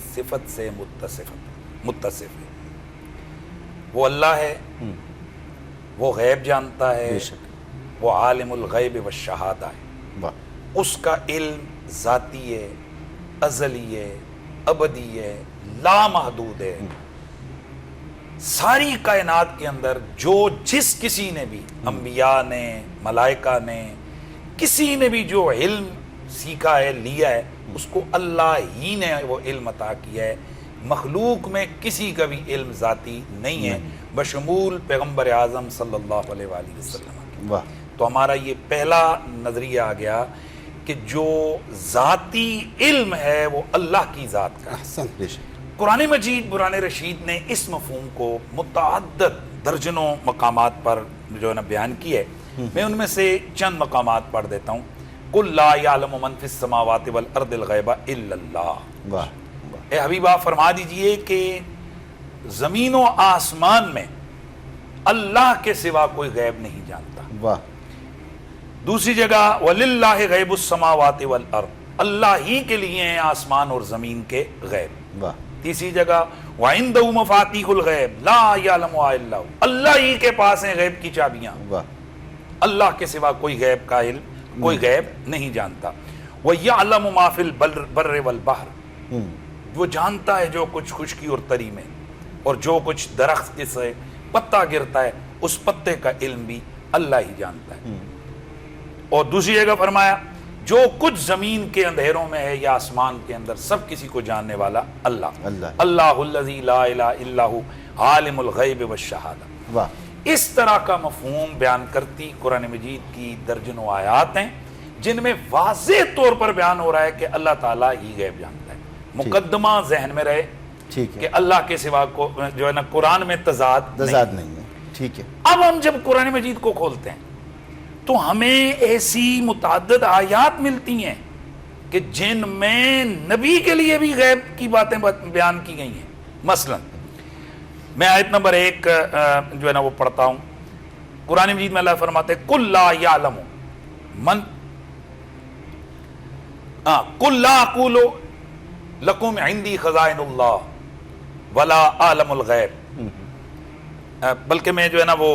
صفت سے متصف ہے۔ وہ اللہ ہے، وہ غیب جانتا ہے، وہ عالم الغیب والشہادہ ہے، اس کا علم ذاتی ہے، ازلی ہے، ابدی ہے، لامحدود ہے۔ ساری کائنات کے اندر جو جس کسی نے بھی، انبیاء نے، ملائکہ نے، کسی نے بھی جو علم سیکھا ہے، لیا ہے، اس کو اللہ ہی نے وہ علم عطا کیا ہے۔ مخلوق میں کسی کا بھی علم ذاتی نہیں ہے بشمول پیغمبر اعظم صلی اللہ علیہ وآلہ وسلم۔ تو ہمارا یہ پہلا نظریہ آ گیا کہ جو ذاتی علم ہے وہ اللہ کی ذات کا ہے۔ قرآن مجید قرآن رشید نے اس مفہوم کو متعدد درجنوں مقامات پر جو ہے نا بیان کی ہے۔ میں ان میں سے چند مقامات پڑھ دیتا ہوں۔ قُلْ لَا يَعْلَمُ مَنْ فِي السَّمَاوَاتِ وَالْأَرْضِ الْغَيْبَ إِلَّا اللَّهُ۔ اے حبیبہ فرما دیجئے کہ زمین و آسمان میں اللہ کے سوا کوئی غیب نہیں جانتا۔ دوسری جگہ وَلِلَّهِ غَيْبُ السَّمَاوَاتِ وَالْأَرْضِ، اللہ ہی کے لیے ہیں آسمان اور زمین کے غیب۔ تیسری جگہ وَعِنْدَهُ مَفَاتِيحُ الْغَيْبِ لَا يَعْلَمُهَا إِلَّا هُوَ، اللہ ہی کے پاس ہیں غیب کی چابیاں، اللہ کے سوا کوئی غیب کا علم، کوئی غیب نہیں جانتا۔ وَيَعْلَمُ مَا فِي الْبَرِّ وَالْبَحْرِ، وہ جانتا ہے جو کچھ خشکی اور تری میں، اور جو کچھ درخت سے پتا گرتا ہے اس پتے کا علم بھی اللہ ہی جانتا ہے۔ اور دوسری جگہ فرمایا جو کچھ زمین کے اندھیروں میں ہے یا آسمان کے اندر سب کسی کو جاننے والا اللہ، اللہ الذی لا الہ الا ہو عالم الغیب والشہادہ۔ اس طرح کا مفہوم بیان کرتی قرآن مجید کی درجنوں آیات ہیں جن میں واضح طور پر بیان ہو رہا ہے کہ اللہ تعالیٰ ہی غیب جانتا ہے۔ مقدمہ ذہن میں رہے کہ اللہ کے سوا کو جو ہے نا قرآن میں تضاد نہیں ہے۔ ٹھیک ہے، اب ہم جب قرآن مجید کو کھولتے ہیں تو ہمیں ایسی متعدد آیات ملتی ہیں کہ جن میں نبی کے لیے بھی غیب کی باتیں بیان کی گئی ہیں۔ مثلا میں آیت نمبر 1 جو ہے نا وہ پڑھتا ہوں۔ قرآن مجید میں اللہ فرماتے ہیں قُلْ لَا يَعْلَمُ مَنْ قُلْ لَا أَقُولُ لَكُمْ عِنْدِي خَزَائِنُ اللَّهِ وَلَا أَعْلَمُ الْغَيْبَ، بلکہ میں جو ہے نا وہ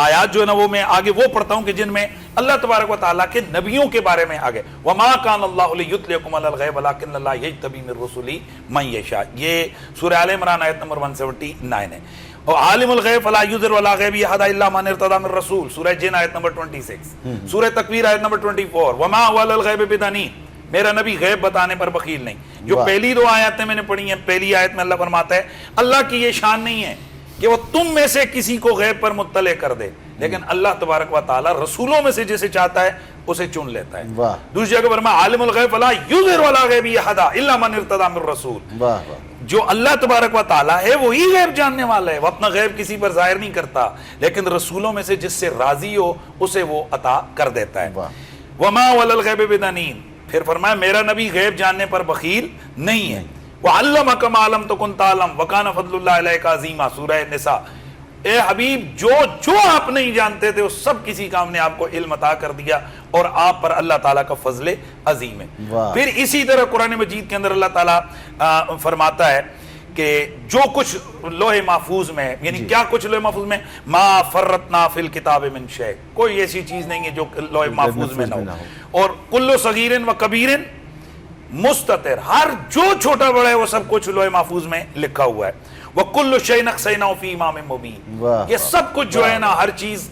آیات جو ہے نا وہ میں آگے وہ پڑھتا ہوں کہ جن میں اللہ تبارک و تعالیٰ کے نبیوں کے بارے میں آگے وَمَا كَانَ اللَّهُ لِيُطْلِعَكُمْ عَلَى الْغَيْبِ وَلَكِنَّ اللَّهَ يَجْتَبِي مِن رُّسُلِهِ مَن يَشَاءُ، یہ سورہ آل عمران آیت نمبر 179 ہے۔ اور عالم الغیب فلا یظہر علی غیبہ احدا الا من ارتضی من رسول، سورہ جن آیت نمبر 26، سورہ تکویر آیت نمبر 24، وما هو علی الغیب بضنین، میرا نبی غیب بتانے پر بخیل نہیں۔ جو پہلی دو آیتیں میں نے پڑھی ہیں، پہلی آیت میں اللہ فرماتا ہے اللہ کی یہ شان نہیں ہے کہ وہ تم میں سے کسی کو غیب پر مطلع کر دے، لیکن اللہ تبارک و تعالی رسولوں میں سے جسے چاہتا ہے اسے چن لیتا ہے۔ دوسری جگہ فرمایا عالم الغیب فلا یظہر علی غیبہ احدا الا من ارتضی من رسول، جو اللہ تبارک و تعالیٰ ہے وہی غیب جاننے والا ہے، وہ اپنا غیب کسی پر ظاہر نہیں کرتا، لیکن رسولوں میں سے جس سے راضی ہو اسے وہ عطا کر دیتا ہے۔ وما علی الغیب بضنین، پھر فرمایا میرا نبی غیب جاننے پر بخیل نہیں ہے۔ وعلمک ما لم تکن تعلم وکان فضل اللہ علیک عظیما، سورہ نساء۔ اے حبیب جو آپ نہیں جانتے تھے وہ سب کسی کا ہم نے آپ کو علم عطا کر دیا، اور آپ پر اللہ تعالیٰ کا فضل عظیم ہے۔ پھر اسی طرح قرآن مجید کے اندر اللہ تعالیٰ فرماتا ہے کہ جو کچھ لوح محفوظ میں، یعنی کیا کچھ لوح محفوظ میں، ما فرطنا فی الکتاب من شیء، کوئی ایسی چیز نہیں ہے جو لوح محفوظ میں نہ ہو، اور کل صغیر و کبیر مستتر، ہر جو چھوٹا بڑا ہے وہ سب کچھ لوح محفوظ میں لکھا ہوا ہے۔ وَكُلُّ شَيْءٍ أَحْصَيْنَاهُ فِي إِمَامٍ مُبِينٍ، یہ سب کچھ جو ہے نا ہر چیز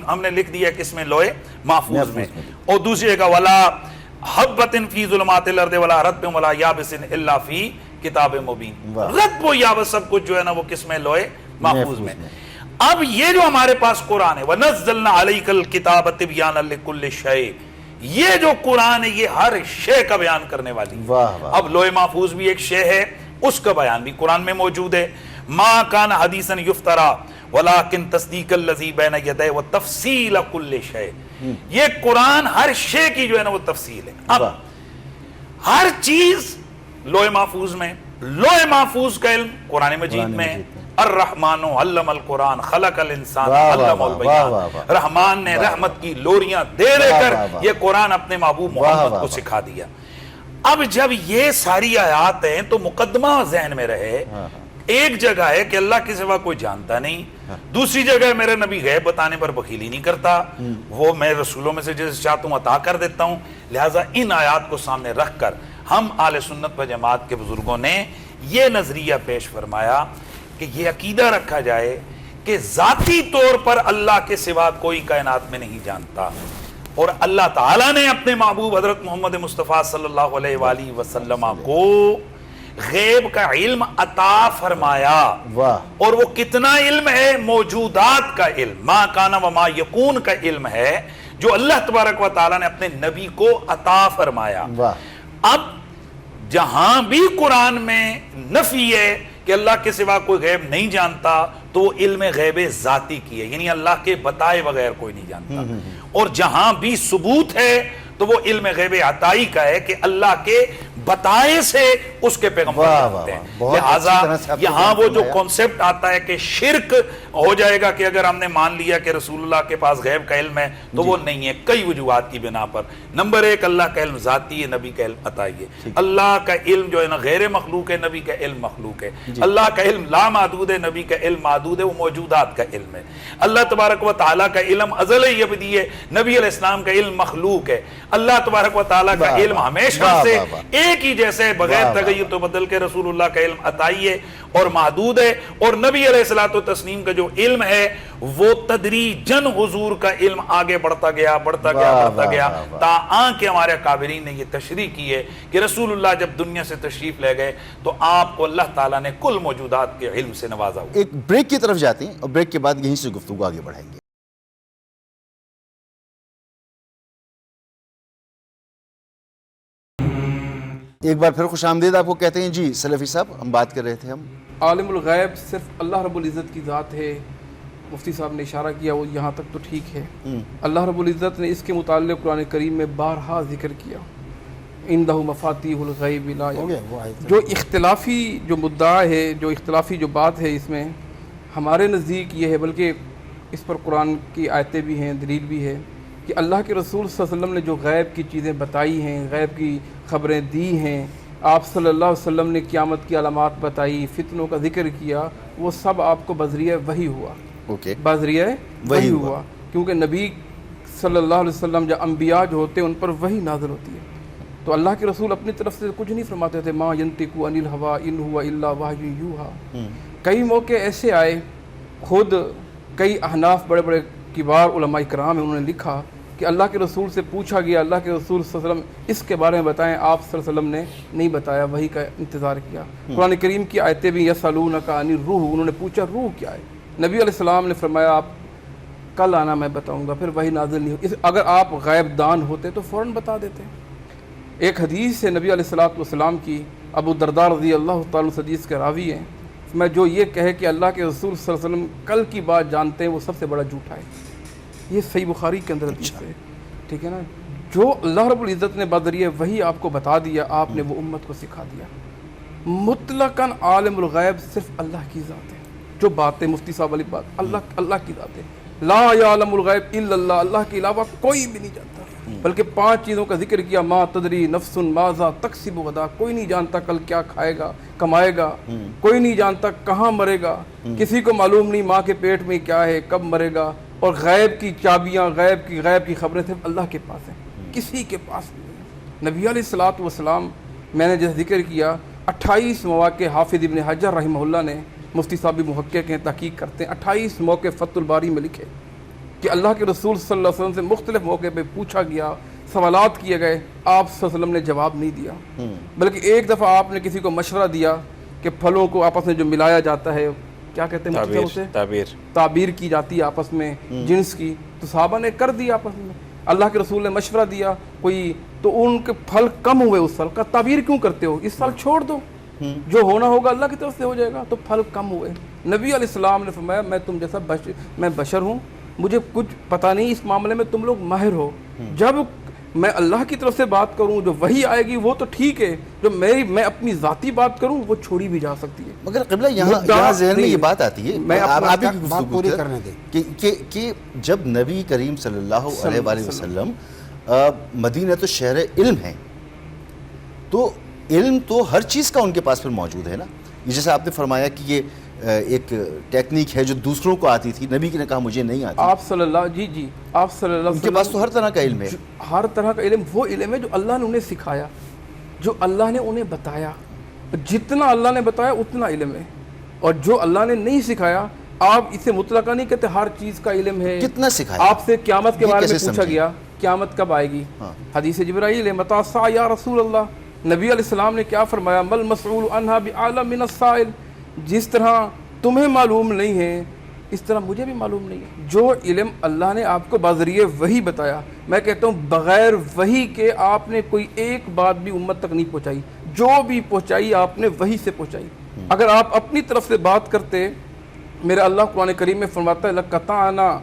ہم نے لکھ دیا کس میں، لوح محفوظ میں۔ اور دوسری جگہ وَلَا حَبَّةٍ فِي ظُلُمَاتِ الْأَرْضِ وَلَا رَطْبٍ وَلَا يَابِسٍ إِلَّا فِي كِتَابٍ مُبِينٍ، رطب و یابس سب کچھ جو ہے نا وہ کس میں، لوح محفوظ میں۔ اب یہ جو ہمارے پاس قرآن ہے وَنَزَّلْنَا عَلَيْكَ الْكِتَابَ تِبْيَانًا لِكُلِّ شَيْءٍ، یہ جو قرآن ہے یہ ہر شے کا بیان کرنے والی۔ اب لوح محفوظ بھی ایک شے ہے، اس کا بیان بھی قرآن میں موجود ہے۔ ما کان حدیثا یفترا ولکن تصدیق الذی بین یدیہ وتفصیل کل شیء، یہ قرآن ہر شے کی جو ہے نا وہ تفصیل ہے۔ اب ہر چیز لوح محفوظ میں، لوح محفوظ کا علم قرآن مجید میں، الرحمن علم القرآن خلق الانسان علم البیان، رحمان نے رحمت کی لوریاں دے دے کر یہ قرآن اپنے محبوب محمد کو سکھا دیا۔ اب جب یہ ساری آیات ہیں تو مقدمہ ذہن میں رہے، ایک جگہ ہے کہ اللہ کے سوا کوئی جانتا نہیں، دوسری جگہ میرے نبی غیب بتانے پر بخیلی نہیں کرتا، وہ میں رسولوں میں سے جسے چاہتا ہوں عطا کر دیتا ہوں. لہٰذا ان آیات کو سامنے رکھ کر ہم اہل سنت و جماعت کے بزرگوں نے یہ نظریہ پیش فرمایا کہ یہ عقیدہ رکھا جائے کہ ذاتی طور پر اللہ کے سوا کوئی کائنات میں نہیں جانتا، اور اللہ تعالیٰ نے اپنے محبوب حضرت محمد مصطفیٰ صلی اللہ علیہ وآلہ وسلم کو غیب کا علم عطا فرمایا. اور وہ کتنا علم ہے؟ موجودات کا علم، ما کانا و ما یکون کا علم ہے جو اللہ تبارک و تعالیٰ نے اپنے نبی کو عطا فرمایا. اب جہاں بھی قرآن میں نفی ہے کہ اللہ کے سوا کوئی غیب نہیں جانتا تو وہ علم غیب ذاتی کی ہے، یعنی اللہ کے بتائے بغیر کوئی نہیں جانتا. اور جہاں بھی ثبوت ہے تو وہ علم غیب عطائی کا ہے کہ اللہ کے بتائے سے اس کے پیغمبر جانتے ہیں. لہٰذا یہاں وہ جو کانسیپٹ آتا ہے کہ شرک ہو جائے گا کہ اگر ہم نے مان لیا کہ رسول اللہ کے پاس غیب کا علم ہے تو وہ نہیں ہے، کئی وجوہات کی بنا پر. نمبر ایک، اللہ کا علم ذاتی ہے، نبی کا علم عطائی ہے. اللہ کا علم جو ہے نا غیر مخلوق ہے، نبی کا علم مخلوق ہے. اللہ کا علم لا محدود ہے، نبی کا علم محدود ہے، وہ موجودات کا علم ہے. اللہ تبارک و تعالیٰ کا علم ازل ابدی ہے، نبی علیہ السلام کا علم مخلوق ہے. اللہ تبارک و تعالیٰ کا علم ہمیشہ سے ایک ہی جیسے بغیر تغیر تو بدل کے رسول اللہ کا علم عطائی ہے اور محدود ہے. اور نبی علیہ الصلوۃ والتسلیم کا جو علم ہے وہ تدریجاً حضور کا علم آگے بڑھتا گیا تا آن کے ہمارے اکابرین نے یہ تشریح کی ہے کہ رسول اللہ جب دنیا سے تشریف لے گئے تو آپ کو اللہ تعالیٰ نے کل موجودات کے علم سے نوازا. ایک بریک کی طرف جاتے ہیں اور بریک کے بعد یہیں سے گفتگو آگے بڑھائیں گے. ایک بار پھر خوش آمدید آپ کو کہتے ہیں. جی سلفی صاحب، ہم بات کر رہے تھے، ہم عالم الغیب صرف اللہ رب العزت کی ذات ہے. مفتی صاحب نے اشارہ کیا، وہ یہاں تک تو ٹھیک ہے. اللہ رب العزت نے اس کے متعلق قرآن کریم میں بارہا ذکر کیا، عندہ مفاتیح الغیب لا یعلمها. جو اختلافی جو مدعا ہے، جو اختلافی جو بات ہے، اس میں ہمارے نزدیک یہ ہے، بلکہ اس پر قرآن کی آیتیں بھی ہیں، دلیل بھی ہے کہ اللہ کے رسول صلی اللہ علیہ وسلم نے جو غیب کی چیزیں بتائی ہیں، غیب کی خبریں دی ہیں، آپ صلی اللہ علیہ وسلم نے قیامت کی علامات بتائی، فتنوں کا ذکر کیا، وہ سب آپ کو بذریعہ وحی ہوا. بذریعہ وحی ہوا، کیونکہ نبی صلی اللہ علیہ وسلم جو انبیاء جو ہوتے ہیں ان پر وحی نازل ہوتی ہے. تو اللہ کے رسول اپنی طرف سے کچھ نہیں فرماتے تھے، ما ینطق عن الہوی ان هو الا وحی یوحی. کئی موقع ایسے آئے، خود کئی احناف بڑے بڑے کبار علماء کرام ہیں، انہوں نے لکھا کہ اللہ کے رسول سے پوچھا گیا، اللہ کے رسول صلی اللہ علیہ وسلم اس کے بارے میں بتائیں، آپ صلی اللہ علیہ وسلم نے نہیں بتایا، وحی کا انتظار کیا. قرآن کریم کی آیتیں بھی یسألونک عن الروح، انہوں نے پوچھا روح کیا ہے، نبی علیہ السلام نے فرمایا آپ کل آنا، میں بتاؤں گا. پھر وحی نازل نہیں ہو. اگر آپ غیب دان ہوتے تو فوراً بتا دیتے. ایک حدیث ہے نبی علیہ السلام کی، ابو درداء رضی اللہ تعالیٰ عنہ حدیث کے راوی ہیں، میں جو یہ کہے کہ اللہ کے رسول صلی اللہ علیہ وسلم کل کی بات جانتے ہیں وہ سب سے بڑا جھوٹا ہے. یہ صحیح بخاری کے اندر حدیث ہے، ٹھیک ہے نا. جو اللہ رب العزت نے بذریعہ وہی آپ کو بتا دیا، آپ نے وہ امت کو سکھا دیا. مطلقاً عالم الغیب صرف اللہ کی ذات ہے. جو باتیں مفتی صاحب والی بات، اللہ کی ذات ہے. لا یعلم الغیب الا اللہ، اللہ کے علاوہ کوئی بھی نہیں جانتا. بلکہ 5 چیزوں کا ذکر کیا، ما تدری نفس ماذا تکسب غدا، کوئی نہیں جانتا کل کیا کھائے گا کمائے گا، کوئی نہیں جانتا کہاں مرے گا، کسی کو معلوم نہیں ماں کے پیٹ میں کیا ہے کب مرے گا. اور غیب کی چابیاں، غیب کی خبریں صرف اللہ کے پاس ہیں، کسی کے پاس نہیں. نبی علیہ الصلوۃ والسلام، میں نے جیسے ذکر کیا، 28 مواقع حافظ ابن حجر رحمہ اللہ نے، مفتی صاحب بھی محقق ہیں، تحقیق کرتے ہیں، 28 موقع فتح الباری میں لکھے کہ اللہ کے رسول صلی اللہ علیہ وسلم سے مختلف موقع پہ پوچھا گیا، سوالات کیے گئے، آپ صلی اللہ علیہ وسلم نے جواب نہیں دیا. بلکہ ایک دفعہ آپ نے کسی کو مشورہ دیا کہ پھلوں کو آپس میں جو ملایا جاتا ہے، کیا کہتے ہیں اسے، تعبیر کی جاتی ہے آپس میں جنس کی، تو صحابہ نے کر دیا آپس میں. اللہ کے رسول نے مشورہ دیا کوئی، تو ان کے پھل کم ہوئے اس سال کا، تعبیر کیوں کرتے ہو، اس سال چھوڑ دو، جو ہونا ہوگا اللہ کی طرف سے ہو جائے گا. تو پھل کم ہوئے. نبی علیہ السلام نے فرمایا میں تم جیسا میں بشر ہوں، مجھے کچھ پتہ نہیں، اس معاملے میں تم لوگ ماہر ہو. جب میں اللہ کی طرف سے بات کروں، جو وحی آئے گی وہ تو ٹھیک ہے، جو میں اپنی ذاتی بات کروں وہ چھوڑی بھی جا سکتی ہے. مگر قبلہ یہاں ذہن میں یہ بات آتی ہے، میں آپ کی بات پوری کرنے دیں کہ جب نبی کریم صلی اللہ علیہ وآلہ وسلم مدینہ تو شہر علم ہے، تو علم تو ہر چیز کا ان کے پاس پھر موجود ہے نا. یہ جیسے آپ نے فرمایا کہ یہ ایک ٹیکنیک ہے جو دوسروں کو آتی تھی, نبی نے کہا مجھے نہیں آتی. آپ صلی اللہ آپ صلی اللہ ان کے پاس تو ہر طرح کا علم ہے. ہر طرح کا علم وہ علم ہے جو اللہ نے انہیں سکھایا, جو اللہ نے انہیں بتایا. جتنا اللہ نے بتایا اتنا علم ہے, اور جو اللہ نے نہیں سکھایا آپ اسے مطلقہ نہیں کہتے ہر چیز کا علم ہے. کتنا سکھایا آپ سے قیامت کے بارے میں پوچھا گیا قیامت کب آئے گی, حدیث جبرائیل ہے متی الساعہ یا رسول اللہ. نبی علیہ السلام نے کیا فرمایا, مل مسئول عنہا بعالم من السائل, جس طرح تمہیں معلوم نہیں ہے اس طرح مجھے بھی معلوم نہیں ہے. جو علم اللہ نے آپ کو بذریعہ وحی بتایا, میں کہتا ہوں بغیر وحی کے آپ نے کوئی ایک بات بھی امت تک نہیں پہنچائی. جو بھی پہنچائی آپ نے وحی سے پہنچائی. اگر آپ اپنی طرف سے بات کرتے, میرا اللہ قرآن کریم میں فرماتا ہے لَقَطَعْنَا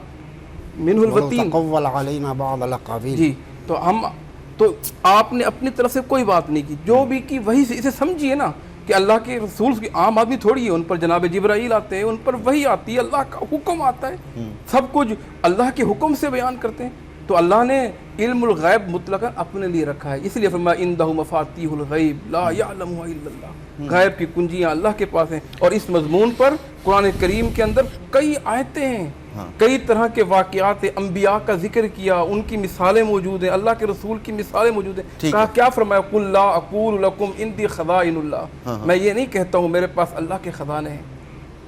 مِنْهُ الْوَتِينَ تقول علینا بعض الاقاویل. جی, تو آپ نے اپنی طرف سے کوئی بات نہیں کی, جو بھی کی وہی سے. اسے سمجھیے نا کہ اللہ کے رسول کی عام آدمی تھوڑی ہے, ان پر جناب جبرائیل آتے ہیں, ان پر وحی آتی ہے, اللہ کا حکم آتا ہے, سب کچھ اللہ کے حکم سے بیان کرتے ہیں. تو اللہ نے علم الغیب مطلقاً اپنے لیے رکھا ہے, اس لیے فرمایا عندہ مفاتیح الغیب لا یعلمها الا اللہ. غیب کی کنجیاں اللہ کے پاس ہیں. اور اس مضمون پر قرآن کریم کے اندر کئی آیتیں ہیں, کئی طرح کے واقعات ہیں, انبیاء کا ذکر کیا, ان کی مثالیں موجود ہیں, اللہ کے رسول کی مثالیں موجود ہیں. کہا کیا فرمایا, قل لا اقول لکم عندی خزائن اللہ, میں یہ نہیں کہتا ہوں میرے پاس اللہ کے خزانے ہیں.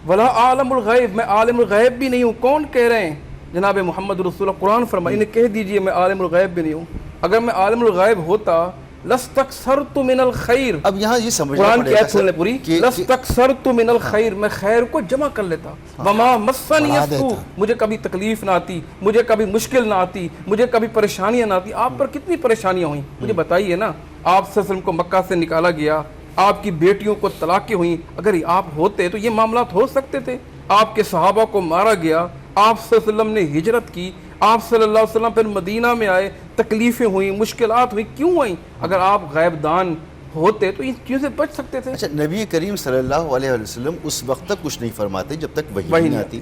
ولا عالم الغیب, میں عالم الغیب بھی نہیں ہوں. کون کہہ رہے ہیں, جناب محمد رسول اللہ. قرآن فرمایا, انہیں کہہ دیجئے میں عالم الغیب بھی نہیں ہوں. اگر میں عالم الغیب ہوتا لستکثرت من الخیر. اب یہاں یہ سمجھنا قرآن کی پڑے آیت سن لیں پوری, کہ لستکثرت من الخیر, میں خیر کو جمع کر لیتا. وما مسنی السوء, مجھے کبھی تکلیف نہ آتی, مجھے کبھی مشکل نہ آتی, مجھے کبھی پریشانیاں نہ آتی. آپ پر کتنی پریشانیاں ہوئیں مجھے بتائیے نا. آپ صلی اللہ علیہ وسلم کو مکہ سے نکالا گیا, آپ کی بیٹیوں کو طلاقیں ہوئیں. اگر آپ ہوتے تو یہ معاملات ہو سکتے تھے. آپ کے صحابہ کو مارا گیا, آپ صلی اللہ علیہ وسلم نے ہجرت کی, آپ صلی اللہ علیہ وسلم پھر مدینہ میں آئے, تکلیفیں ہوئیں, مشکلات ہوئیں. کیوں ہوئیں؟ اگر آپ غیب دان ہوتے تو ان چیزوں سے بچ سکتے تھے. اچھا, نبی کریم صلی اللہ علیہ وسلم اس وقت تک کچھ نہیں فرماتے جب تک وحی نہیں آتی.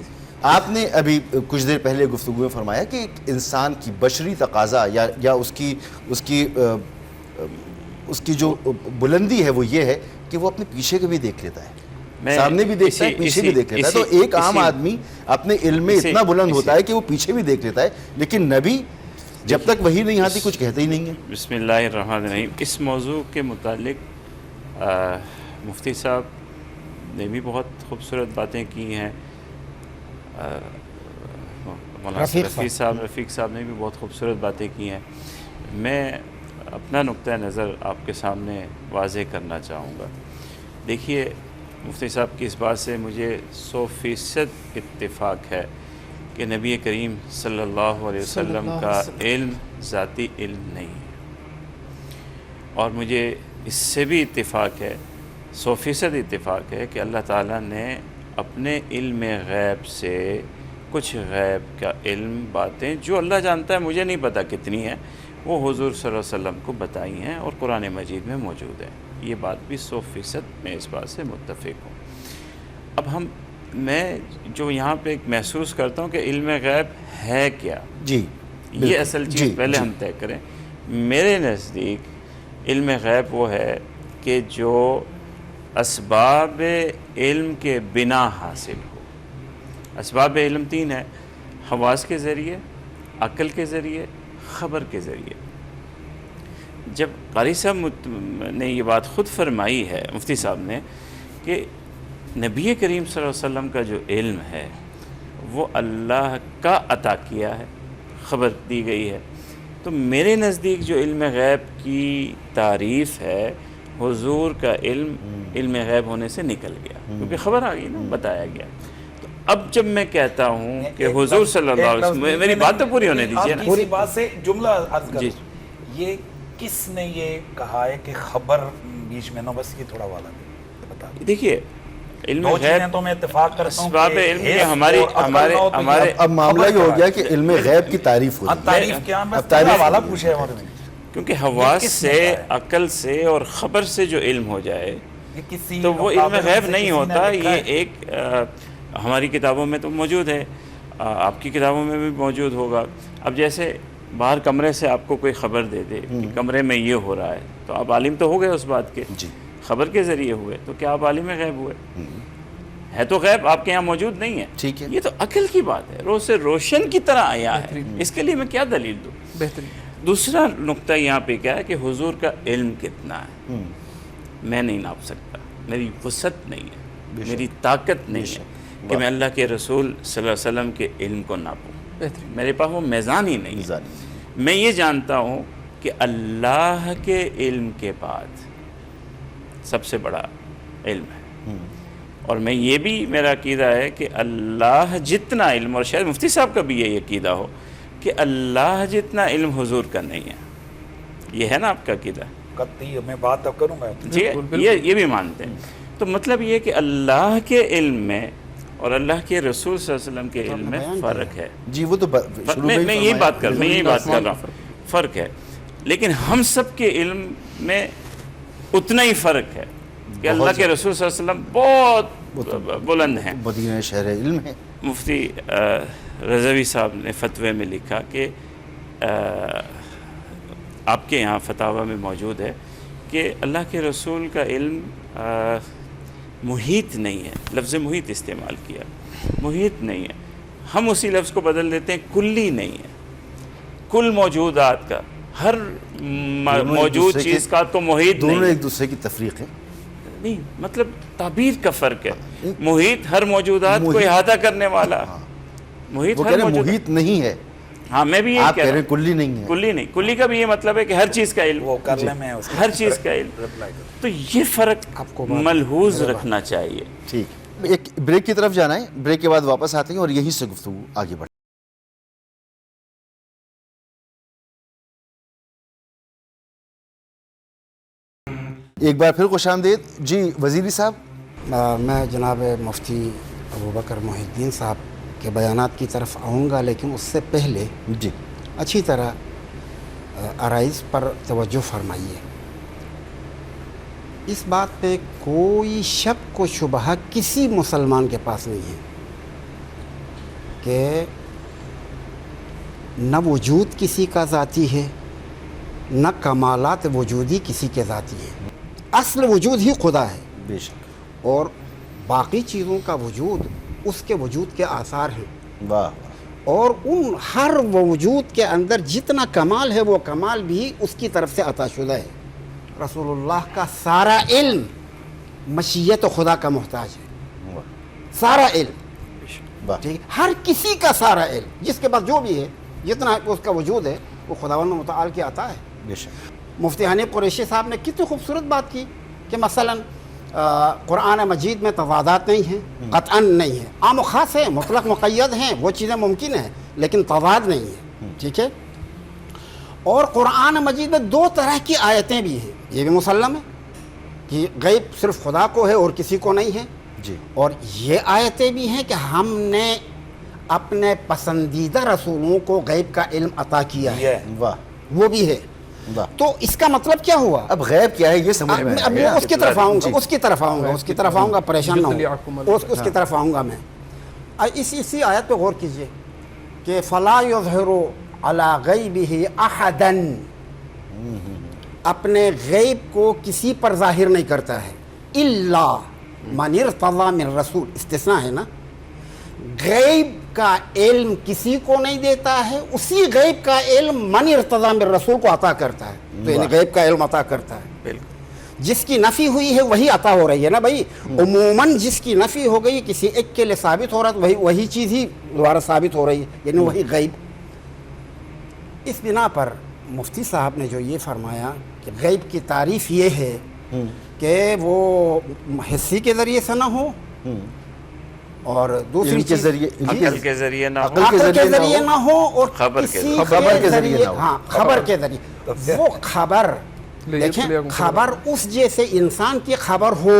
آپ نے ابھی کچھ دیر پہلے گفتگو میں فرمایا کہ انسان کی بشری تقاضا یا اس کی جو بلندی ہے وہ یہ ہے کہ وہ اپنے پیچھے کو بھی دیکھ لیتا ہے, سامنے بھی دیکھتا ہے, پیچھے بھی دیکھ لیتا ہے. تو ایک عام آدمی اپنے علم میں اتنا بلند ہوتا ہے کہ وہ پیچھے بھی دیکھ لیتا ہے, لیکن نبی جب تک وحی نہیں آتی کچھ کہتے ہی نہیں ہے. بسم اللہ الرحمن الرحیم. اس موضوع کے متعلق مفتی صاحب نے بھی بہت خوبصورت باتیں کی ہیں, مولانا رفیق صاحب نے بھی بہت خوبصورت باتیں کی ہیں. میں اپنا نقطہ نظر آپ کے سامنے واضح کرنا چاہوں گا. دیکھیے, مفتی صاحب کی اس بات سے مجھے 100% اتفاق ہے کہ نبی کریم صلی اللہ علیہ وسلم کا علم ذاتی علم نہیں ہے, اور مجھے اس سے بھی اتفاق ہے, 100% اتفاق ہے کہ اللہ تعالیٰ نے اپنے علم غیب سے کچھ غیب کا علم, باتیں جو اللہ جانتا ہے, مجھے نہیں پتہ کتنی ہیں, وہ حضور صلی اللہ علیہ وسلم کو بتائی ہیں اور قرآن مجید میں موجود ہے. یہ بات بھی 100% میں اس بات سے متفق ہوں. اب میں جو یہاں پہ ایک محسوس کرتا ہوں کہ علم غیب ہے کیا, جی یہ اصل چیز پہلے ہم طے کریں. میرے نزدیک علم غیب وہ ہے کہ جو اسباب علم کے بنا حاصل ہو. اسباب علم 3 ہیں, حواس کے ذریعے, عقل کے ذریعے, خبر کے ذریعے. جب قاری صاحب نے یہ بات خود فرمائی ہے, مفتی صاحب نے, کہ نبی کریم صلی اللہ علیہ وسلم کا جو علم ہے وہ اللہ کا عطا کیا ہے, خبر دی گئی ہے, تو میرے نزدیک جو علم غیب کی تعریف ہے, حضور کا علم غیب ہونے سے نکل گیا, کیونکہ خبر آ گئی نا, بتایا گیا. تو اب جب میں کہتا ہوں کہ حضور صلی اللہ علیہ وسلم, میری بات تو پوری ہونے دیجیے نا. اسی بات سے جملہ عرض کروں, یہ کس نے یہ کہا ہے کہ خبر بیچ میں نہ, بس یہ تھوڑا والا بتا. دیکھیے, علم غیب تو میں اتفاق کرتا ہوں اسباب علم کے ہمارے اب معاملہ یہ ہو گیا کہ علم غیب کی تعریف ہو, تعریف کیا, اب تعریف والا پوچھے ہمارے میں, کیونکہ حواس سے, عقل سے اور خبر سے جو علم ہو جائے تو وہ علم غیب نہیں ہوتا. یہ ایک ہماری کتابوں میں تو موجود ہے, آپ کی کتابوں میں بھی موجود ہوگا. اب جیسے باہر کمرے سے آپ کو کوئی خبر دے دے کہ کمرے میں یہ ہو رہا ہے، تو آپ عالم تو ہو گئے اس بات کے، جی خبر کے ذریعے ہوئے، تو کیا آپ عالم غیب ہوئے؟ ہے تو غیب آپ کے یہاں موجود نہیں ہے، ٹھیک ہے، یہ تو عقل کی بات ہے، روز سے روشن کی طرح آیا ہے، اس کے لیے میں کیا دلیل دوں؟ بہترین۔ دوسرا نقطہ یہاں پہ کیا ہے کہ حضور کا علم کتنا ہے، میں نہیں ناپ سکتا، میری وسعت نہیں ہے، میری طاقت نہیں ہے کہ میں اللہ کے رسول صلی اللہ علیہ وسلم کے علم کو ناپوں، بہترین۔ میرے پاس وہ میزان ہی نہیں ہے۔ میں یہ جانتا ہوں کہ اللہ کے علم کے بعد سب سے بڑا علم ہے، اور میں یہ بھی میرا عقیدہ ہے کہ اللہ جتنا علم، اور شاید مفتی صاحب کا بھی یہ عقیدہ ہو کہ اللہ جتنا علم حضور کا نہیں ہے، یہ ہے نا آپ کا عقیدہ؟ قطعی میں بات اب کروں گا جی یہ بھی مانتے ہیں۔ تو مطلب یہ کہ اللہ کے علم میں اور اللہ کے رسول صلی اللہ علیہ وسلم کے علم میں فرق ہے۔ جی وہ تو میں یہی بات کر رہا ہوں، فرق ہے، لیکن ہم سب کے علم میں اتنا ہی فرق ہے کہ اللہ کے رسول صلی اللہ علیہ وسلم بہت بلند ہیں۔ مدینہ شہر علم ہے۔ مفتی رضوی صاحب نے فتوے میں لکھا کہ آپ کے یہاں فتاوی میں موجود ہے کہ اللہ کے رسول کا علم محیط نہیں ہے، لفظ محیط استعمال کیا، محیط نہیں ہے، ہم اسی لفظ کو بدل دیتے ہیں کلی نہیں ہے، کل موجودات کا، ہر موجود چیز کا تو محیط نہیں دونوں ہے، ایک دوسرے کی تفریق ہے، نہیں مطلب تعبیر کا فرق ہے۔ محیط ہر موجودات کو احاطہ کرنے والا، محیط وہ کہہ ہر رہے ہیں موجود، محیط نہیں ہے، ہاں میں بھی آپ یہ کہہ رہے ہیں کلی نہیں ہے۔ کلی نہیں، کلی کا بھی یہ مطلب ہے کہ ہر چیز کا علم، وہ کر لیں، میں اس ہر چیز کا علم، تو یہ فرق ملحوظ رکھنا چاہیے۔ ٹھیک، ایک بریک کی طرف جانا ہے، بریک کے بعد واپس آتے ہیں اور یہیں سے گفتگو آگے بڑھے۔ ایک بار پھر خوش آمدید جی وزیری صاحب۔ میں جناب مفتی ابوبکر محی الدین صاحب کے بیانات کی طرف آؤں گا، لیکن اس سے پہلے جی اچھی طرح عرائض پر توجہ فرمائیے۔ اس بات پہ کوئی شک و شبہ کسی مسلمان کے پاس نہیں ہے کہ نہ وجود کسی کا ذاتی ہے، نہ کمالات وجودی کسی کے ذاتی ہیں، اصل وجود ہی خدا ہے، بے شک، اور باقی چیزوں کا وجود اس کے وجود کے آثار ہیں، واہ، اور ان ہر وجود کے اندر جتنا کمال ہے وہ کمال بھی اس کی طرف سے عطا شدہ ہے۔ رسول اللہ کا سارا علم مشیت خدا کا محتاج ہے، سارا علم، ٹھیک ہے، ہر کسی کا سارا علم، جس کے پاس جو بھی ہے، جتنا اس کا وجود ہے، وہ خداوند متعال کی عطا ہے۔ بے شک، مفتی حنیف قریشی صاحب نے کتنی خوبصورت بات کی کہ مثلا قرآن مجید میں تضادات نہیں ہیں، قطعاً نہیں ہے، عام و خاص ہیں، مطلق مقید ہیں، وہ چیزیں ممکن ہیں، لیکن تضاد نہیں ہے، ٹھیک ہے۔ اور قرآن مجید میں دو طرح کی آیتیں بھی ہیں، یہ بھی مسلم ہے کہ غیب صرف خدا کو ہے اور کسی کو نہیں ہے، جی، اور یہ آیتیں بھی ہیں کہ ہم نے اپنے پسندیدہ رسولوں کو غیب کا علم عطا کیا ہے، واہ، وہ بھی ہے۔ واہ۔ تو اس کا مطلب کیا ہوا؟ اب غیب کیا ہے یہ سمجھ میں اب میں اس کی طرف آؤں گا، اس کی طرف آؤں گا، پریشان نہ ہو، اس کی طرف آؤں گا میں۔ اسی آیت پہ غور کیجئے کہ فَلَا يُظْهِرُ عَلَى غَيْبِهِ أَحَدًا، اپنے غیب کو کسی پر ظاہر نہیں کرتا ہے، إِلَّا مَنِ ارْتَضَىٰ مِن رسول، استثناء ہے نا، غیب کا علم کسی کو نہیں دیتا ہے، اسی غیب کا علم من ارتضیٰ من رسول کو عطا کرتا ہے، تو یعنی غیب کا علم عطا کرتا ہے۔ بالکل، جس کی نفی ہوئی ہے وہی عطا ہو رہی ہے نا بھائی، عموماً جس کی نفی ہو گئی کسی ایک کے لیے ثابت ہو رہا ہے تو وہی چیز ہی دوبارہ ثابت ہو رہی ہے، یعنی وہی غیب۔ اس بنا پر مفتی صاحب نے جو یہ فرمایا کہ غیب کی تعریف یہ ہے کہ وہ حسی کے ذریعے سے نہ ہو، اور دوسری کے ذریعے، عقل کے ذریعے نہ ہو، عقل کے ذریعے نہ ہو، اور خبر کے کسی خبر کے ذریعے نہ ہو، ہاں خبر کے ذریعے، وہ خبر دیکھیں، خبر اس جیسے انسان کی خبر ہو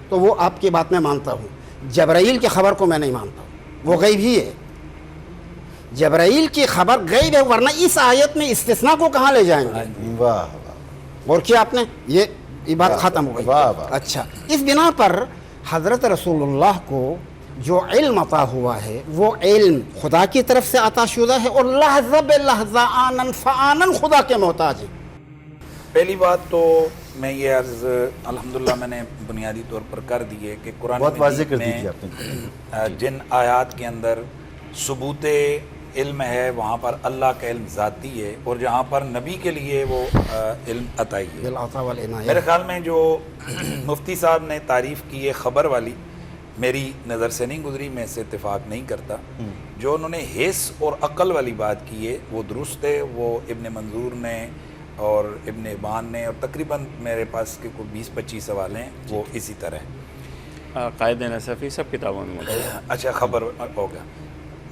تو وہ آپ کی بات میں مانتا ہوں، جبرائیل کی خبر کو میں نہیں مانتا ہوں، وہ غیب ہی ہے، جبرائیل کی خبر غیب ہے، ورنہ اس آیت میں استثناء کو کہاں لے جائیں گے؟ واہ، اور کیا آپ نے یہ بات ختم ہو گئی۔ واہ واہ۔ اچھا، اس بنا پر حضرت رسول اللہ کو جو علم عطا ہوا ہے وہ علم خدا کی طرف سے عطا شدہ ہے اور لحظہ بے لحظہ آنن فآنن خدا کے محتاج ہے. پہلی بات تو میں یہ عرض الحمدللہ میں نے بنیادی طور پر کر دی ہے کہ قرآن بہت واضح کر مجید دی تھی آپ نے. میں جن آیات کے اندر ثبوت علم ہے وہاں پر اللہ کا علم ذاتی ہے، اور جہاں پر نبی کے لیے وہ علم عطائی ہے. بالعطا والعنایہ. میرے خیال میں جو مفتی صاحب نے تعریف کی ہے خبر والی، میری نظر سے نہیں گزری، میں اس سے اتفاق نہیں کرتا. جو انہوں نے حس اور عقل والی بات کی ہے وہ درست ہے. وہ ابن منظور نے اور ابن ابان نے، اور تقریباً میرے پاس کے کوئی 20-25 سوال ہیں وہ اسی طرح قائد نصفی سب کتابوں میں موجود ہے. اچھا خبر ہو گیا.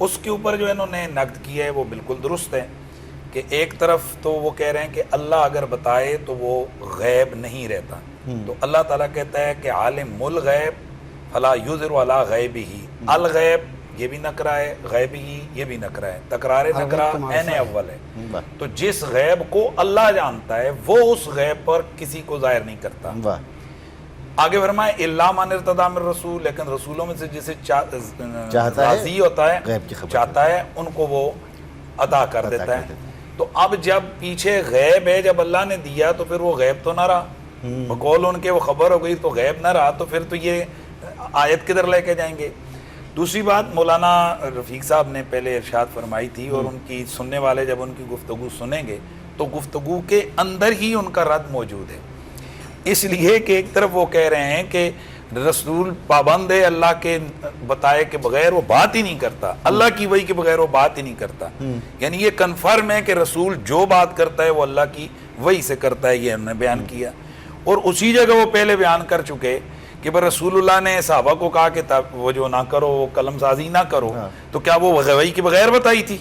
اس کے اوپر جو انہوں نے نقد کیا ہے وہ بالکل درست ہے کہ ایک طرف تو وہ کہہ رہے ہیں کہ اللہ اگر بتائے تو وہ غیب نہیں رہتا. تو اللہ تعالیٰ کہتا ہے کہ عالم الغیب فلا یظہر علی غیبہ. الغیب یہ بھی نکرہ ہے، غیب ہی یہ بھی نکرہ ہے، تکرار نکرہ عین اول ہے. تو جس غیب کو اللہ جانتا ہے وہ اس غیب پر کسی کو ظاہر نہیں کرتا. آگے فرمائے الا من ارتضی من رسول، لیکن رسولوں میں سے جسے راضی ہوتا ہے چاہتا ہے ان کو وہ عطا کر دیتا ہے. تو اب جب پیچھے غیب ہے، جب اللہ نے دیا تو پھر وہ غیب تو نہ رہا، بقول ان کے وہ خبر ہو گئی تو غیب نہ رہا، تو پھر تو یہ آیت کدھر لے کے جائیں گے. دوسری بات مولانا رفیق صاحب نے پہلے ارشاد فرمائی تھی، اور ان کی سننے والے جب ان کی گفتگو سنیں گے تو گفتگو کے اندر ہی ان کا رد موجود ہے. اس لیے کہ ایک طرف وہ کہہ رہے ہیں کہ رسول پابند ہے اللہ کے بتائے کے بغیر وہ بات ہی نہیں کرتا، اللہ کی وحی کے بغیر وہ بات ہی نہیں کرتا. یعنی یہ کنفرم ہے کہ رسول جو بات کرتا ہے وہ اللہ کی وحی سے کرتا ہے، یہ ہم نے بیان کیا. اور اسی جگہ وہ پہلے بیان کر چکے کہ رسول اللہ نے صحابہ کو کہا کہ وہ جو نہ کرو، وہ قلم سازی نہ کرو، تو کیا وہ وحی کے بغیر بتائی تھی؟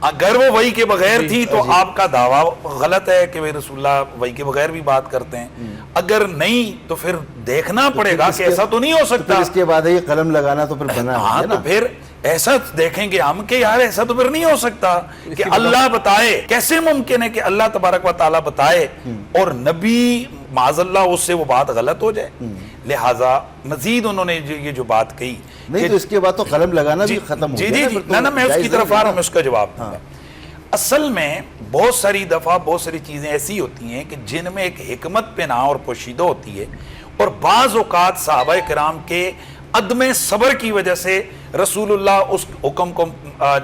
اگر وہ وحی کے بغیر تھی تو آپ کا دعویٰ غلط ہے کہ رسول اللہ وحی کے بغیر بھی بات کرتے ہیں. اگر نہیں تو پھر دیکھنا پڑے گا کہ ایسا تو نہیں ہو سکتا. اس کے بعد یہ قلم لگانا تو پھر بنا ہے نا. تو پھر ایسا دیکھیں گے ہم کہ یار ایسا تو پھر نہیں ہو سکتا کہ اللہ بتائے. کیسے ممکن ہے کہ اللہ تبارک و تعالیٰ بتائے اور نبی معاذ اللہ اس سے وہ بات غلط ہو جائے؟ لہٰذا مزید انہوں نے یہ جو بات کہی نہیں تو اس کے بعد تو قلم لگانا بھی ختم ہو گیا. جی نہ میں اس کی طرف آ رہا ہوں، میں اس کا جواب دوں گا. اصل میں بہت ساری دفعہ بہت ساری چیزیں ایسی ہوتی ہیں کہ جن میں ایک حکمت پنہاں اور پوشیدہ ہوتی ہے، اور بعض اوقات صحابہ کرام کے عدم صبر کی وجہ سے رسول اللہ اس حکم کو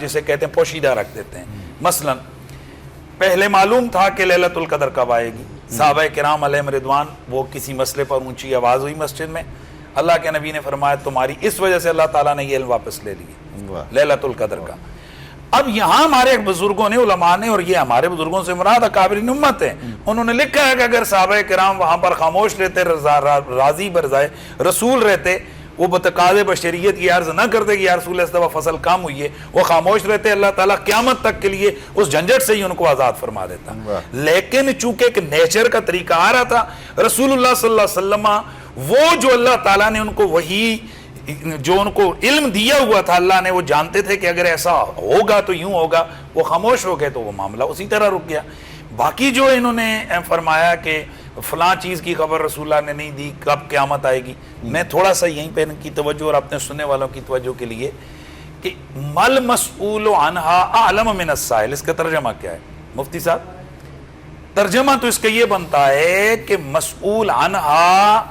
جسے کہتے ہیں پوشیدہ رکھ دیتے ہیں. مثلا پہلے معلوم تھا کہ لیلۃ القدر کب آئے گی. صحابہ کرام علیہم رضوان وہ کسی مسئلے پر اونچی آواز ہوئی مسجد میں، اللہ کے نبی نے فرمایا تمہاری اس وجہ سے اللہ تعالیٰ نے یہ علم واپس لے لیا لیلۃ القدر کا. اب یہاں ہمارے بزرگوں نے، علماء نے، اور یہ ہمارے بزرگوں سے مراد اکابرین امت ہیں، انہوں نے لکھا ہے کہ اگر صحابہ کرام وہاں پر خاموش رہتے، راضی برضائے رسول رہتے، وہ بتقاضے بشریت کی عرض نہ کرتے کہ یا رسول اس دفعہ فصل کم ہوئی ہے، وہ خاموش رہتے، اللہ تعالیٰ قیامت تک کے لیے اس جھنجٹ سے ہی ان کو آزاد فرما دیتا. لیکن چونکہ ایک نیچر کا طریقہ آ رہا تھا، رسول اللہ صلی اللہ علیہ وسلم وہ جو اللہ تعالیٰ نے ان کو وہی جو ان کو علم دیا ہوا تھا، اللہ نے، وہ جانتے تھے کہ اگر ایسا ہوگا تو یوں ہوگا. وہ خاموش ہو گئے تو وہ معاملہ اسی طرح رک گیا. باقی جو انہوں نے فرمایا کہ فلاں چیز کی خبر رسول اللہ نے نہیں دی، کب قیامت آئے گی، میں تھوڑا سا یہیں پہ ان کی توجہ اور اپنے سننے والوں کی توجہ کے لیے کہ مل مسئول عنہا اعلم من السائل، اس کا ترجمہ کیا ہے مفتی صاحب؟ ترجمہ تو اس کا یہ بنتا ہے کہ مسئول عنہا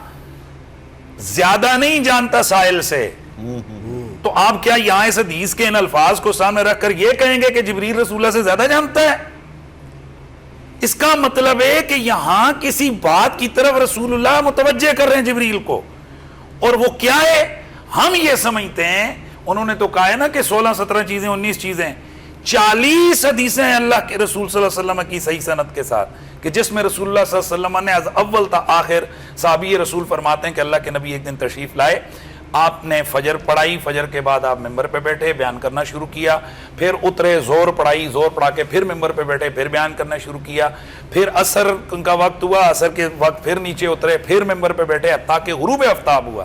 زیادہ نہیں جانتا سائل سے. تو آپ کیا یہاں اس حدیث کے ان الفاظ کو سامنے رکھ کر یہ کہیں گے کہ جبریل رسول اللہ سے زیادہ جانتا ہے؟ اس کا مطلب ہے کہ یہاں کسی بات کی طرف رسول اللہ متوجہ کر رہے ہیں جبریل کو، اور وہ کیا ہے ہم یہ سمجھتے ہیں. انہوں نے تو کہا ہے نا کہ 16-17 چیزیں 19 چیزیں 40 حدیثیں ہیں اللہ کے رسول صلی اللہ علیہ وسلم کی صحیح سند کے ساتھ کہ جس میں رسول اللہ صلی اللہ علیہ وسلم نے از اول تا آخر صحابی رسول فرماتے ہیں کہ اللہ کے نبی ایک دن تشریف لائے، آپ نے فجر پڑھائی، فجر کے بعد آپ ممبر پہ بیٹھے، بیان کرنا شروع کیا، پھر اترے، زور پڑھائی، زور پڑھا کے پھر ممبر پہ بیٹھے، پھر بیان کرنا شروع کیا، پھر عصر کا وقت ہوا، عصر کے وقت پھر نیچے اترے، پھر ممبر پہ بیٹھے حتیٰ کہ غروب آفتاب ہوا.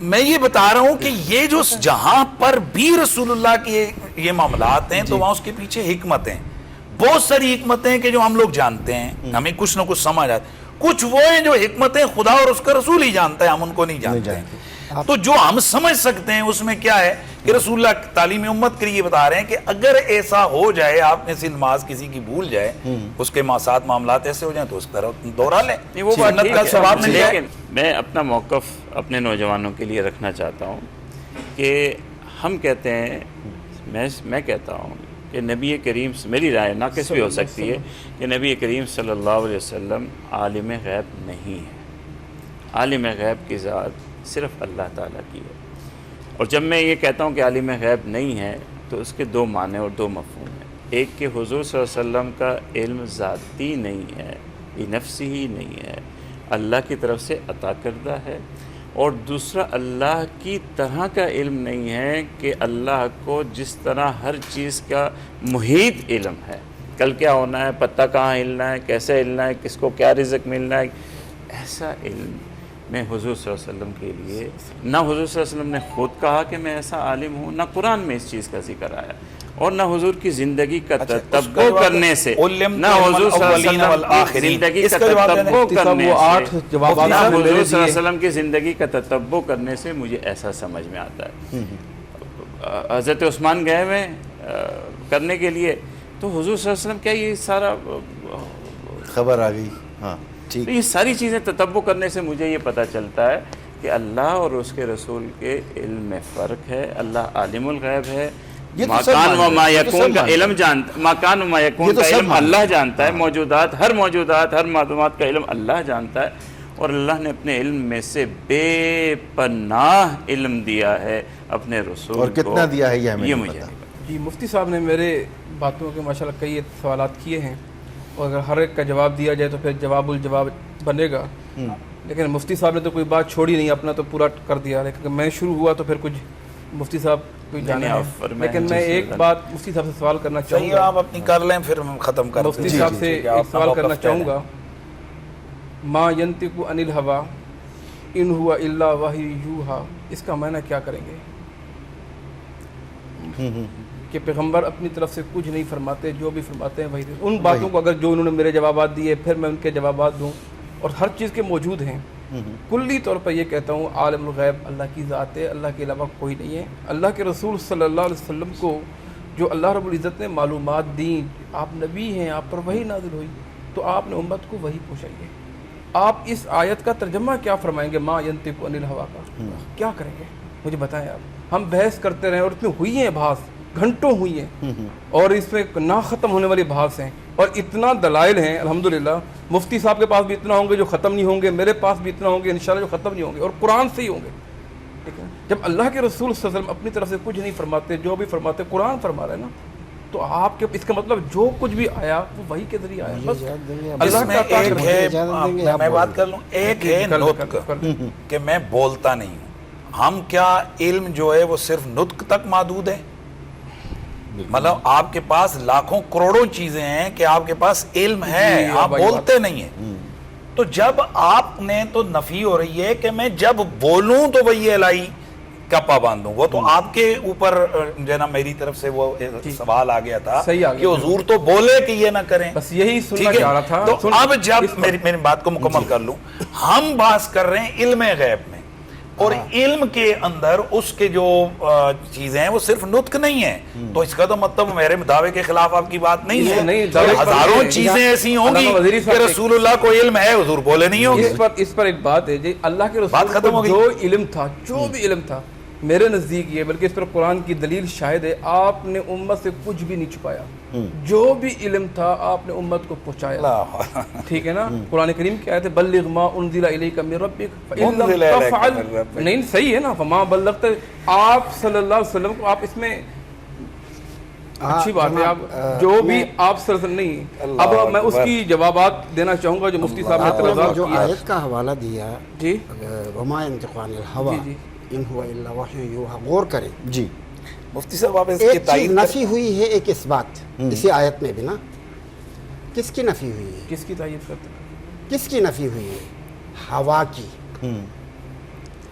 میں یہ بتا رہا ہوں کہ یہ جو جہاں پر بھی رسول اللہ کے یہ معاملات ہیں تو وہاں اس کے پیچھے حکمتیں، بہت ساری حکمتیں کہ جو ہم لوگ جانتے ہیں، ہمیں کچھ نہ کچھ سمجھ آتا ہے، کچھ وہ ہیں جو حکمتیں خدا اور اس کا رسول ہی جانتا ہے، ہم ان کو نہیں جانتے ہیں۔ تو جو ہم سمجھ سکتے ہیں اس میں کیا ہے کہ رسول اللہ تعلیم امت کے لیے بتا رہے ہیں کہ اگر ایسا ہو جائے، آپ میں سے نماز کسی کی بھول جائے، اس کے ساتھ معاملات ایسے ہو جائیں تو اس طرح دوہرا لیں، وہ بات سنت ٹھیک کا ہے، ثواب مل جائے۔ لیکن میں اپنا موقف اپنے نوجوانوں کے لیے رکھنا چاہتا ہوں کہ ہم کہتے ہیں، میں کہتا ہوں کہ نبی کریم، میری رائے ناقص بھی ہو سکتی ہے، کہ نبی کریم صلی اللہ علیہ وسلم عالم غیب نہیں ہے۔ عالم غیب کی ذات صرف اللہ تعالیٰ کی ہے، اور جب میں یہ کہتا ہوں کہ عالم غیب نہیں ہے تو اس کے دو معنی اور دو مفہوم ہیں۔ ایک کہ حضور صلی اللہ علیہ وسلم کا علم ذاتی نہیں ہے، بنفسی ہی نہیں ہے، اللہ کی طرف سے عطا کردہ ہے، اور دوسرا اللہ کی طرح کا علم نہیں ہے کہ اللہ کو جس طرح ہر چیز کا محیط علم ہے، کل کیا ہونا ہے، پتہ کہاں ہلنا ہے، کیسے ہلنا ہے، کس کو کیا رزق ملنا ہے، ایسا علم میں حضور صلی اللہ علیہ وسلم کے لیے، نہ حضور صلی اللہ علیہ وسلم نے خود کہا کہ میں ایسا عالم ہوں، نہ قرآن میں اس چیز کا ذکر آیا، اور نہ حضور کی زندگی کا تتبع کرنے سے، نہ حضور صلی اللہ علیہ وسلم کی زندگی کا تتبع کرنے سے، نہ حضور صلی اللہ علیہ وسلم کی زندگی کا تتبع کرنے سے مجھے ایسا سمجھ میں آتا ہے۔ حضرت عثمان گئے ہوئے کرنے کے لیے، تو حضور صلی اللہ علیہ وسلم کیا یہ سارا خبر آ گئی، ہاں ٹھیک، تو یہ ساری چیزیں تتبع کرنے سے مجھے یہ پتہ چلتا ہے کہ اللہ اور اس کے رسول کے علم میں فرق ہے۔ اللہ عالم الغیب ہے، مکان و ما یکون کا علم جانتا، مکان و ما یکون کا علم اللہ جانتا ہے، موجودات، ہر معلومات کا علم اللہ جانتا ہے، اور اللہ نے اپنے علم میں سے بے پناہ علم دیا ہے اپنے رسول کو، اور کتنا دیا ہے یہ ہمیں مجھے نہیں پتا۔ جی مفتی صاحب نے میرے باتوں کے ماشاءاللہ کئی سوالات کیے ہیں، اور اگر ہر ایک کا جواب دیا جائے تو پھر جواب الجواب بنے گا، لیکن مفتی صاحب نے تو کوئی بات چھوڑی نہیں، اپنا تو پورا کر دیا، لیکن میں شروع ہوا تو پھر کچھ مفتی صاحب کوئی جانے ہیں، لیکن میں ایک بات مفتی صاحب سے سوال کرنا چاہوں صحیح، گا، آپ اپنی کر لیں پھر ہم ختم کریں۔ مفتی صاحب سے ایک سوال کرنا چاہوں گا، ما ینطق عن الہوا ان ہوا الا وحی یوحی، اس کا معنی کیا کریں گے کہ پیغمبر اپنی طرف سے کچھ نہیں فرماتے، جو بھی فرماتے ہیں وہی، ان باتوں کو اگر جو انہوں نے میرے جوابات دیے پھر میں ان کے جوابات دوں، اور ہر چیز کے موجود ہیں، کلی طور پر یہ کہتا ہوں عالم الغیب اللہ کی ذات ہے، اللہ کے علاوہ کوئی نہیں ہے۔ اللہ کے رسول صلی اللہ علیہ وسلم کو جو اللہ رب العزت نے معلومات دیں، آپ نبی ہیں، آپ پر وحی نازل ہوئی، تو آپ نے امت کو وہی پہنچائی ہے۔ آپ اس آیت کا ترجمہ کیا فرمائیں گے، ما ینطق عن الہوا کا کیا کریں گے، مجھے بتائیں آپ۔ ہم بحث کرتے رہے اور اس میں ہوئی ہیں بحث، گھنٹوں ہوئی ہیں، اور اس میں نہ ختم ہونے والی بحث ہیں، اور اتنا دلائل ہیں الحمدللہ، مفتی صاحب کے پاس بھی اتنا ہوں گے جو ختم نہیں ہوں گے، میرے پاس بھی اتنا ہوں گے انشاءاللہ جو ختم نہیں ہوں گے، اور قرآن سے ہی ہوں گے، ٹھیک ہے۔ جب اللہ کے رسول صلی اللہ علیہ وسلم اپنی طرف سے کچھ نہیں فرماتے، جو بھی فرماتے قرآن فرما رہے ہیں نا، تو آپ کے اس کا مطلب جو کچھ بھی آیا وہ وہی کے ذریعے آیا، بس اس میں ایک ہے، میں بات کر لوں، ایک ہے نطق کہ میں بولتا نہیں ہوں۔ ہم کیا علم جو ہے وہ صرف نطق تک محدود ہے؟ مطلب آپ کے پاس لاکھوں کروڑوں چیزیں ہیں کہ آپ کے پاس علم ہے، آپ بولتے نہیں ہیں۔ تو جب آپ نے تو نفی ہو رہی ہے کہ میں جب بولوں تو وہی الہی کا پابند ہوں، وہ تو آپ کے اوپر جو ہے نا میری طرف سے وہ سوال آ گیا تھا کہ حضور تو بولے کہ یہ نہ کریں، بس یہی سننا چاہ رہا تھا۔ تو اب جب میری بات کو مکمل کر لوں، ہم بات کر رہے ہیں علم غیب میں، اور علم کے اندر اس کے جو چیزیں ہیں وہ صرف نطق نہیں ہے، تو اس کا تو مطلب میرے دعوے کے خلاف آپ کی بات نہیں ہے، ہزاروں چیزیں ایسی ہوں گی کہ رسول اللہ کو علم ہے، حضور بولے نہیں ہوں گے۔ اس پر ایک بات ہے جی، اللہ کے رسول کو جو علم تھا، جو بھی علم تھا میرے نزدیک یہ، بلکہ اس پر قرآن کی دلیل شاہد ہے، آپ نے امت سے کچھ بھی نہیں چھپایا، جو بھی علم تھا آپ نے امت کو پہنچایا، ٹھیک ہے نا۔ قرآن کریم کی آیت ہے بلغ ما انزل الیک من ربک فإن لم تفعل، نہیں صحیح ہے نا، فما بلغت، آپ صلی اللہ علیہ وسلم کو، آپ اس میں اچھی بات ہے، آپ جو بھی آپ صلی اللہ علیہ وسلم نہیں، اب میں اس کی جوابات دینا چاہوں گا جو مفتی صاحب نے تلقی جو کیا۔ آیت کا حوالہ دیا جی وما ینطق عن الہوا جی ان ہوا الا وحی یوحی، غور کریں جی مفتی صاحب آپ اس کی ایک چیز تائید نفی ہوئی ہے، ایک اس بات اسی آیت میں بھی نا، کس کی نفی ہوئی ہے، کس کی تائید کرتے ہیں؟ کس کی نفی ہوئی ہے، ہوا کی،